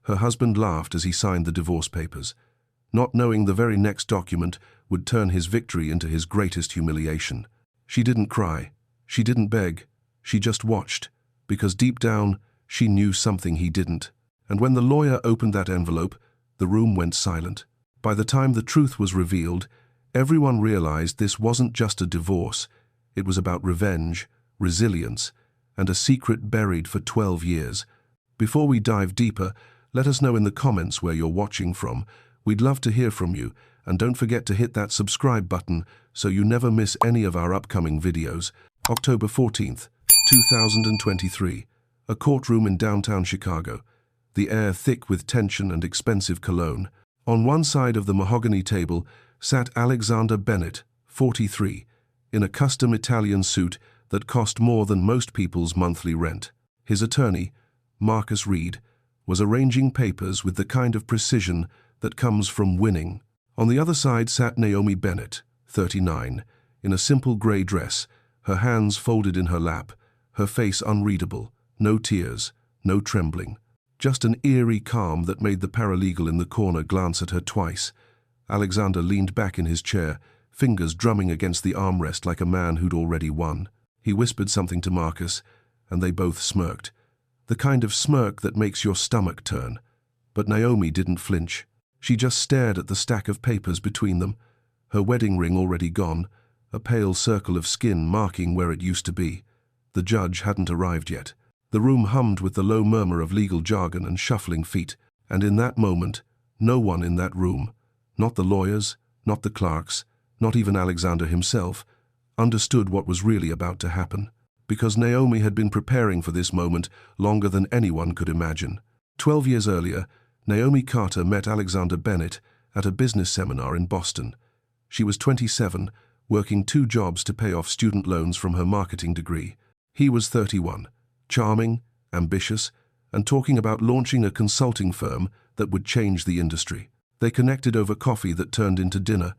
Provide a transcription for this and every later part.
Her husband laughed as he signed the divorce papers, not knowing the very next document would turn his victory into his greatest humiliation. She didn't cry. She didn't beg. She just watched, because deep down, she knew something he didn't. And when the lawyer opened that envelope, the room went silent. By the time the truth was revealed, everyone realized this wasn't just a divorce. It was about revenge, resilience, and a secret buried for 12 years. Before we dive deeper, let us know in the comments where you're watching from. We'd love to hear from you, and don't forget to hit that subscribe button so you never miss any of our upcoming videos. October 14th, 2023. A courtroom in downtown Chicago. The air thick with tension and expensive cologne. On one side of the mahogany table sat Alexander Bennett, 43, in a custom Italian suit that cost more than most people's monthly rent. His attorney, Marcus Reed, was arranging papers with the kind of precision that comes from winning. On the other side sat Naomi Bennett, 39, in a simple grey dress, her hands folded in her lap, her face unreadable, no tears, no trembling. Just an eerie calm that made the paralegal in the corner glance at her twice. Alexander leaned back in his chair, fingers drumming against the armrest like a man who'd already won. He whispered something to Marcus, and they both smirked. The kind of smirk that makes your stomach turn. But Naomi didn't flinch. She just stared at the stack of papers between them, her wedding ring already gone, a pale circle of skin marking where it used to be. The judge hadn't arrived yet. The room hummed with the low murmur of legal jargon and shuffling feet, and in that moment, no one in that room, not the lawyers, not the clerks, not even Alexander himself, understood what was really about to happen, because Naomi had been preparing for this moment longer than anyone could imagine. 12 years earlier, Naomi Carter met Alexander Bennett at a business seminar in Boston. She was 27, working 2 jobs to pay off student loans from her marketing degree. He was 31, charming, ambitious, and talking about launching a consulting firm that would change the industry. They connected over coffee that turned into dinner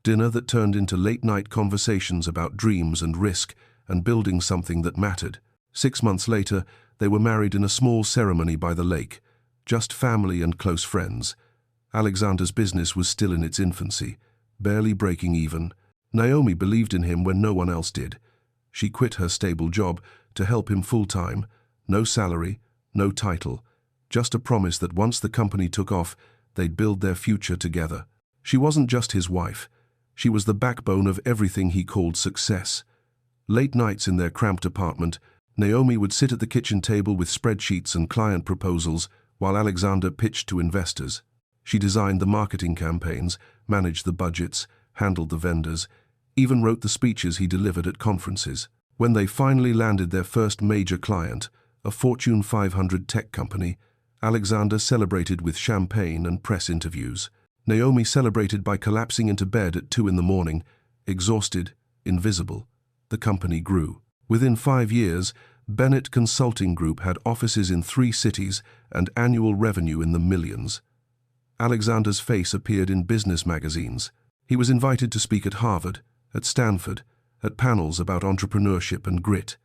that turned into late-night conversations about dreams and risk and building something that mattered. 6 months later, they were married in a small ceremony by the lake, just family and close friends. Alexander's business was still in its infancy, barely breaking even. Naomi believed in him when no one else did. She quit her stable job to help him full-time, no salary, no title, just a promise that once the company took off, they'd build their future together. She wasn't just his wife. She was the backbone of everything he called success. Late nights in their cramped apartment, Naomi would sit at the kitchen table with spreadsheets and client proposals while Alexander pitched to investors. She designed the marketing campaigns, managed the budgets, handled the vendors, even wrote the speeches he delivered at conferences. When they finally landed their first major client, a Fortune 500 tech company, Alexander celebrated with champagne and press interviews. Naomi celebrated by collapsing into bed at 2 in the morning, exhausted, invisible. The company grew. Within 5 years, Bennett Consulting Group had offices in 3 cities and annual revenue in the millions. Alexander's face appeared in business magazines. He was invited to speak at Harvard, at Stanford, at panels about entrepreneurship and grit.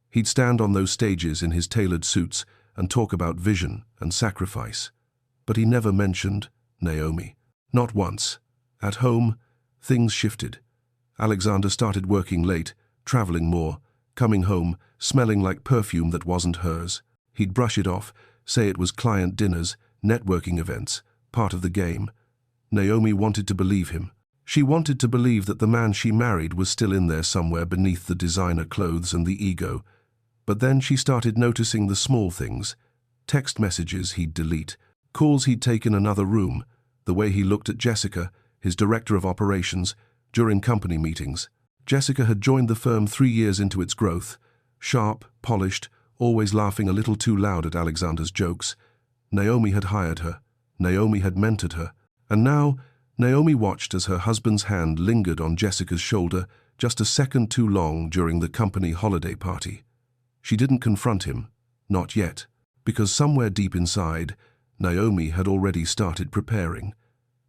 He'd stand on those stages in his tailored suits and talk about vision and sacrifice. But he never mentioned Naomi. Not once. At home, things shifted. Alexander started working late, traveling more, coming home, smelling like perfume that wasn't hers. He'd brush it off, say it was client dinners, networking events, part of the game. Naomi wanted to believe him. She wanted to believe that the man she married was still in there somewhere beneath the designer clothes and the ego. But then she started noticing the small things. Text messages he'd delete, calls he'd take in another room, the way he looked at Jessica, his director of operations, during company meetings. Jessica had joined the firm 3 years into its growth, sharp, polished, always laughing a little too loud at Alexander's jokes. Naomi had hired her. Naomi had mentored her. And now, Naomi watched as her husband's hand lingered on Jessica's shoulder just a second too long during the company holiday party. She didn't confront him, not yet, because somewhere deep inside, Naomi had already started preparing.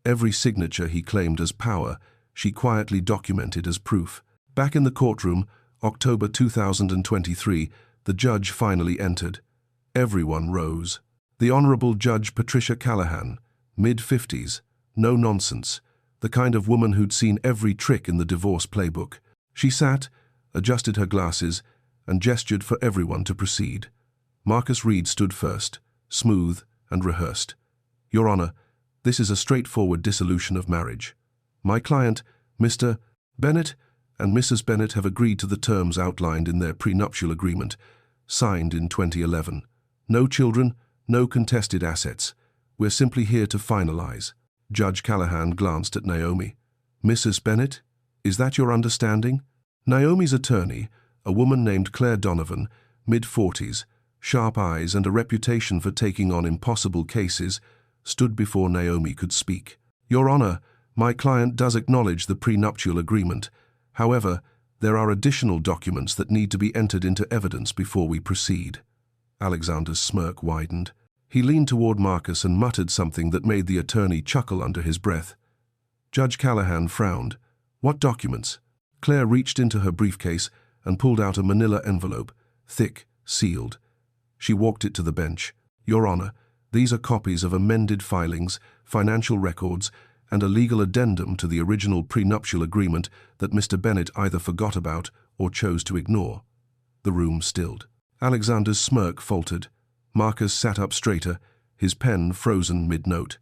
Every signature he claimed as power, she quietly documented as proof. Back in the courtroom, October 2023, the judge finally entered. Everyone rose. The Honorable Judge Patricia Callahan, mid-50s, no nonsense, the kind of woman who'd seen every trick in the divorce playbook. She sat, adjusted her glasses, and gestured for everyone to proceed. Marcus Reed stood first, smooth and rehearsed. Your Honor, this is a straightforward dissolution of marriage. My client, Mr. Bennett, and Mrs. Bennett have agreed to the terms outlined in their prenuptial agreement, signed in 2011. No children, no contested assets. We're simply here to finalize. Judge Callahan glanced at Naomi. Mrs. Bennett, is that your understanding? Naomi's attorney, a woman named Claire Donovan, mid-40s, sharp eyes and a reputation for taking on impossible cases, stood before Naomi could speak. Your Honor, my client does acknowledge the prenuptial agreement. However, there are additional documents that need to be entered into evidence before we proceed. Alexander's smirk widened. He leaned toward Marcus and muttered something that made the attorney chuckle under his breath. Judge Callahan frowned. What documents? Claire reached into her briefcase and pulled out a manila envelope, thick, sealed. She walked it to the bench. Your Honor, these are copies of amended filings, financial records, and a legal addendum to the original prenuptial agreement that Mr. Bennett either forgot about or chose to ignore. The room stilled. Alexander's smirk faltered. Marcus sat up straighter, his pen frozen mid-note.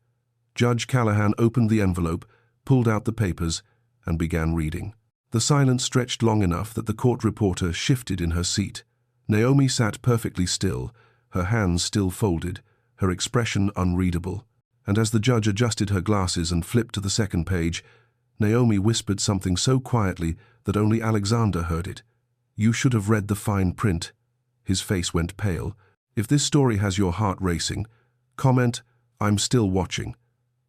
Judge Callahan opened the envelope, pulled out the papers, and began reading. The silence stretched long enough that the court reporter shifted in her seat. Naomi sat perfectly still, her hands still folded, her expression unreadable. And as the judge adjusted her glasses and flipped to the second page, Naomi whispered something so quietly that only Alexander heard it. You should have read the fine print. His face went pale. If this story has your heart racing, comment, I'm still watching.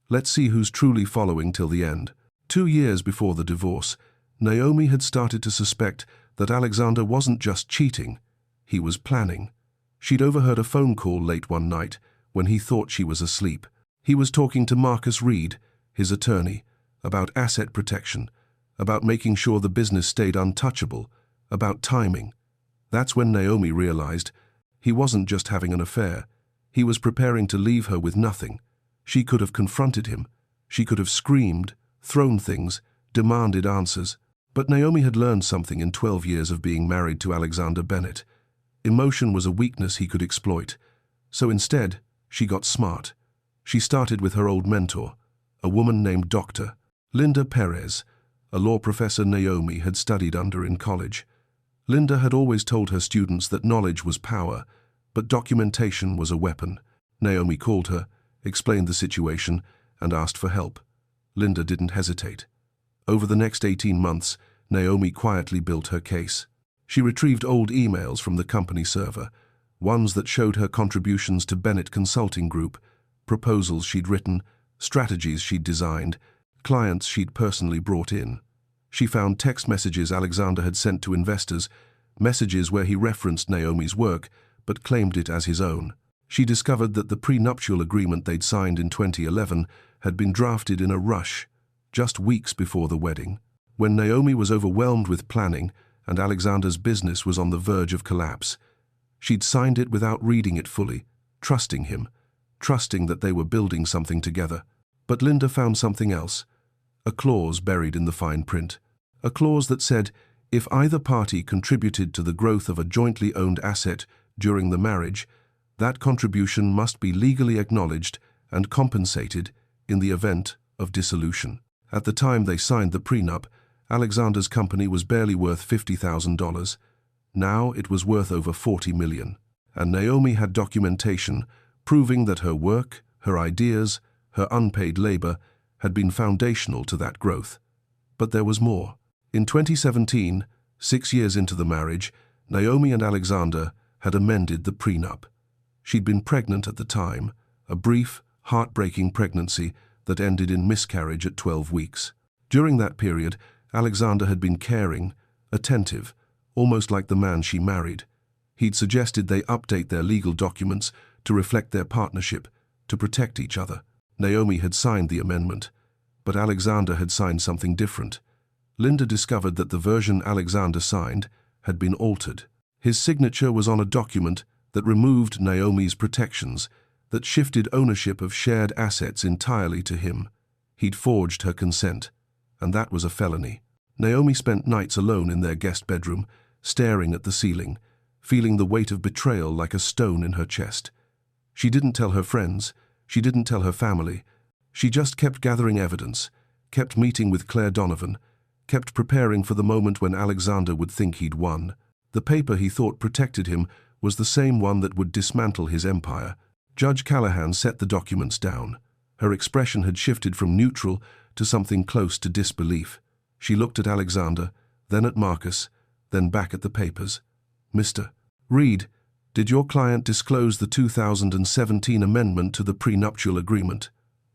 Let's see who's truly following till the end. 2 years before the divorce, Naomi had started to suspect that Alexander wasn't just cheating, he was planning. She'd overheard a phone call late one night when he thought she was asleep. He was talking to Marcus Reed, his attorney, about asset protection, about making sure the business stayed untouchable, about timing. That's when Naomi realized he wasn't just having an affair. He was preparing to leave her with nothing. She could have confronted him. She could have screamed, thrown things, demanded answers. But Naomi had learned something in 12 years of being married to Alexander Bennett. Emotion was a weakness he could exploit. So instead, she got smart. She started with her old mentor, a woman named Dr. Linda Perez, a law professor Naomi had studied under in college. Linda had always told her students that knowledge was power, but documentation was a weapon. Naomi called her, explained the situation, and asked for help. Linda didn't hesitate. Over the next 18 months, Naomi quietly built her case. She retrieved old emails from the company server, ones that showed her contributions to Bennett Consulting Group, proposals she'd written, strategies she'd designed, clients she'd personally brought in. She found text messages Alexander had sent to investors, messages where he referenced Naomi's work, but claimed it as his own. She discovered that the prenuptial agreement they'd signed in 2011 had been drafted in a rush, just weeks before the wedding. When Naomi was overwhelmed with planning and Alexander's business was on the verge of collapse, she'd signed it without reading it fully, trusting him, trusting that they were building something together. But Linda found something else, a clause buried in the fine print, a clause that said if either party contributed to the growth of a jointly owned asset during the marriage, that contribution must be legally acknowledged and compensated in the event of dissolution. At the time they signed the prenup, Alexander's company was barely worth $50,000. Now it was worth over $40 million. And Naomi had documentation proving that her work, her ideas, her unpaid labor had been foundational to that growth. But there was more. In 2017, 6 years into the marriage, Naomi and Alexander had amended the prenup. She'd been pregnant at the time, a brief, heartbreaking pregnancy that ended in miscarriage at 12 weeks. During that period, Alexander had been caring, attentive, almost like the man she married. He'd suggested they update their legal documents to reflect their partnership, to protect each other. Naomi had signed the amendment, but Alexander had signed something different. Linda discovered that the version Alexander signed had been altered. His signature was on a document that removed Naomi's protections, that shifted ownership of shared assets entirely to him. He'd forged her consent, and that was a felony. Naomi spent nights alone in their guest bedroom, staring at the ceiling, feeling the weight of betrayal like a stone in her chest. She didn't tell her friends, she didn't tell her family. She just kept gathering evidence, kept meeting with Claire Donovan, kept preparing for the moment when Alexander would think he'd won. The paper he thought protected him was the same one that would dismantle his empire. Judge Callahan set the documents down. Her expression had shifted from neutral to something close to disbelief. She looked at Alexander, then at Marcus, then back at the papers. "Mr. Reed, did your client disclose the 2017 amendment to the prenuptial agreement?"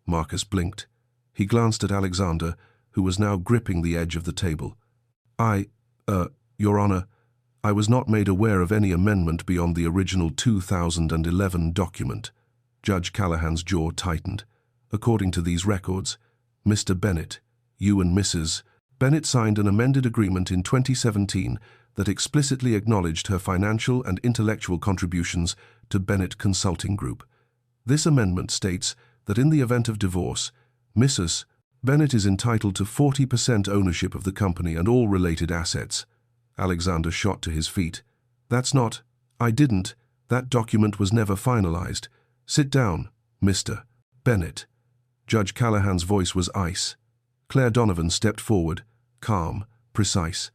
Marcus blinked. He glanced at Alexander, who was now gripping the edge of the table. Your Honor, I was not made aware of any amendment beyond the original 2011 document." Judge Callahan's jaw tightened. "According to these records, Mr. Bennett, you and Mrs. Bennett signed an amended agreement in 2017 that explicitly acknowledged her financial and intellectual contributions to Bennett Consulting Group. This amendment states that in the event of divorce, Mrs. Bennett is entitled to 40% ownership of the company and all related assets." Alexander shot to his feet. I didn't. That document was never finalized. Sit down, Mr. Bennett." Judge Callahan's voice was ice. Claire Donovan stepped forward, calm, precise.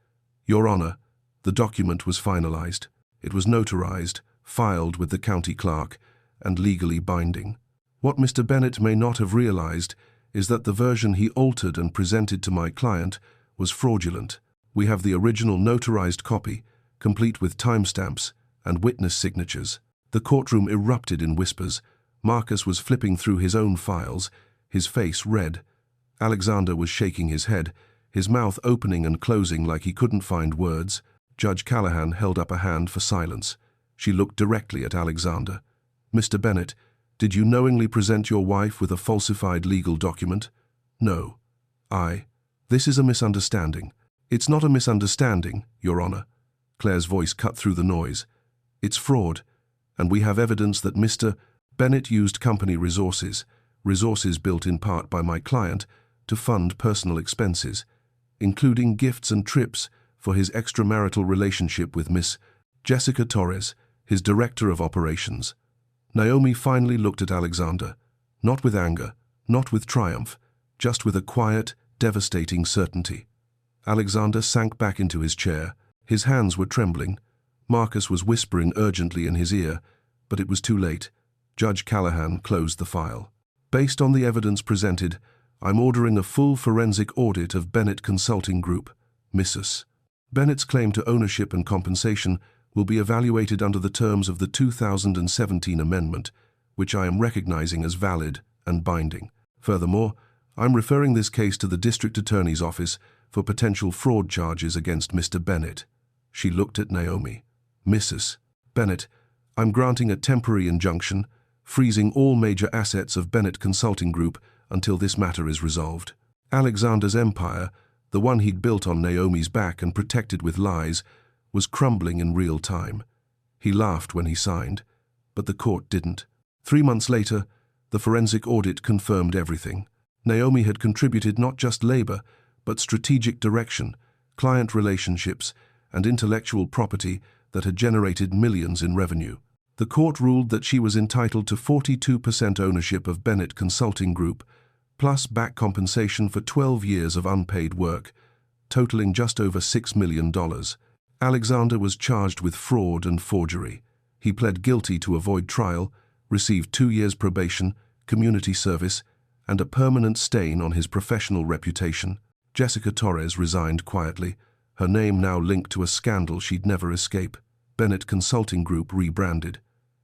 "Your Honor, the document was finalized. It was notarized, filed with the county clerk, and legally binding. What Mr. Bennett may not have realized is that the version he altered and presented to my client was fraudulent. We have the original notarized copy, complete with timestamps and witness signatures." The courtroom erupted in whispers. Marcus was flipping through his own files, his face red. Alexander was shaking his head, his mouth opening and closing like he couldn't find words. Judge Callahan held up a hand for silence. She looked directly at Alexander. "Mr. Bennett, did you knowingly present your wife with a falsified legal document?" "No. This is a misunderstanding." "It's not a misunderstanding, Your Honor." Claire's voice cut through the noise. "It's fraud, and we have evidence that Mr. Bennett used company resources built in part by my client, to fund personal expenses, including gifts and trips for his extramarital relationship with Miss Jessica Torres, his director of operations." Naomi finally looked at Alexander, not with anger, not with triumph, just with a quiet, devastating certainty. Alexander sank back into his chair. His hands were trembling. Marcus was whispering urgently in his ear, but it was too late. Judge Callahan closed the file. "Based on the evidence presented, I'm ordering a full forensic audit of Bennett Consulting Group, Mrs. Bennett's claim to ownership and compensation will be evaluated under the terms of the 2017 amendment, which I am recognizing as valid and binding. Furthermore, I'm referring this case to the District Attorney's Office for potential fraud charges against Mr. Bennett." She looked at Naomi. "Mrs. Bennett, I'm granting a temporary injunction, freezing all major assets of Bennett Consulting Group until this matter is resolved." Alexander's empire, the one he'd built on Naomi's back and protected with lies, was crumbling in real time. He laughed when he signed, but the court didn't. 3 months later, the forensic audit confirmed everything. Naomi had contributed not just labor, but strategic direction, client relationships, and intellectual property that had generated millions in revenue. The court ruled that she was entitled to 42% ownership of Bennett Consulting Group, plus back compensation for 12 years of unpaid work, totaling just over $6 million. Alexander was charged with fraud and forgery. He pled guilty to avoid trial, received 2 years probation, community service, and a permanent stain on his professional reputation. Jessica Torres resigned quietly, her name now linked to a scandal she'd never escape. Bennett Consulting Group rebranded.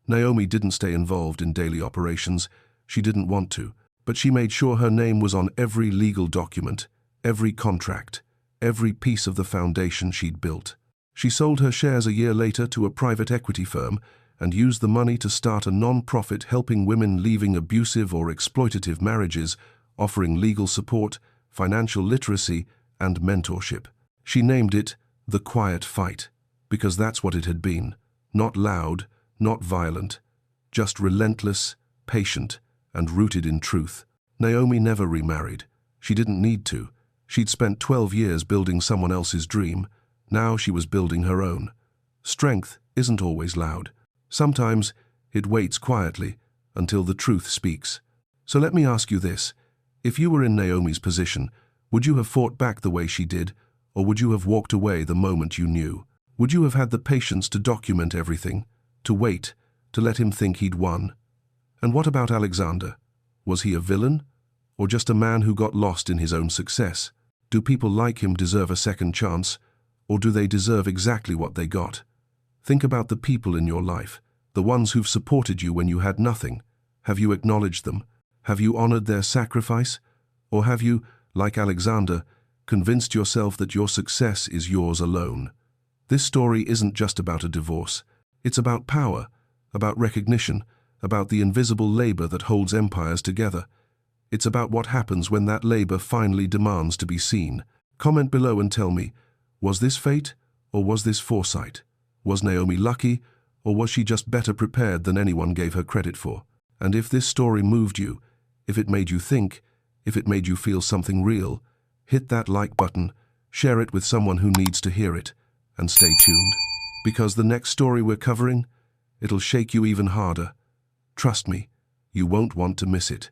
Naomi didn't stay involved in daily operations. She didn't want to, but she made sure her name was on every legal document, every contract, every piece of the foundation she'd built. She sold her shares a year later to a private equity firm and used the money to start a non-profit helping women leaving abusive or exploitative marriages, offering legal support, financial literacy, and mentorship. She named it The Quiet Fight, because that's what it had been. Not loud, not violent, just relentless, patient, and rooted in truth. Naomi never remarried. She didn't need to. She'd spent 12 years building someone else's dream. Now she was building her own. Strength isn't always loud. Sometimes it waits quietly until the truth speaks. So let me ask you this. If you were in Naomi's position, would you have fought back the way she did, or would you have walked away the moment you knew? Would you have had the patience to document everything, to wait, to let him think he'd won? And what about Alexander? Was he a villain, or just a man who got lost in his own success? Do people like him deserve a second chance, or do they deserve exactly what they got? Think about the people in your life, the ones who've supported you when you had nothing. Have you acknowledged them? Have you honored their sacrifice? Or have you, like Alexander, convinced yourself that your success is yours alone? This story isn't just about a divorce. It's about power, about recognition, about the invisible labor that holds empires together. It's about what happens when that labor finally demands to be seen. Comment below and tell me, was this fate or was this foresight? Was Naomi lucky, or was she just better prepared than anyone gave her credit for? And if this story moved you, if it made you think, if it made you feel something real, hit that like button, share it with someone who needs to hear it, and stay tuned. Because the next story we're covering, it'll shake you even harder. Trust me, you won't want to miss it.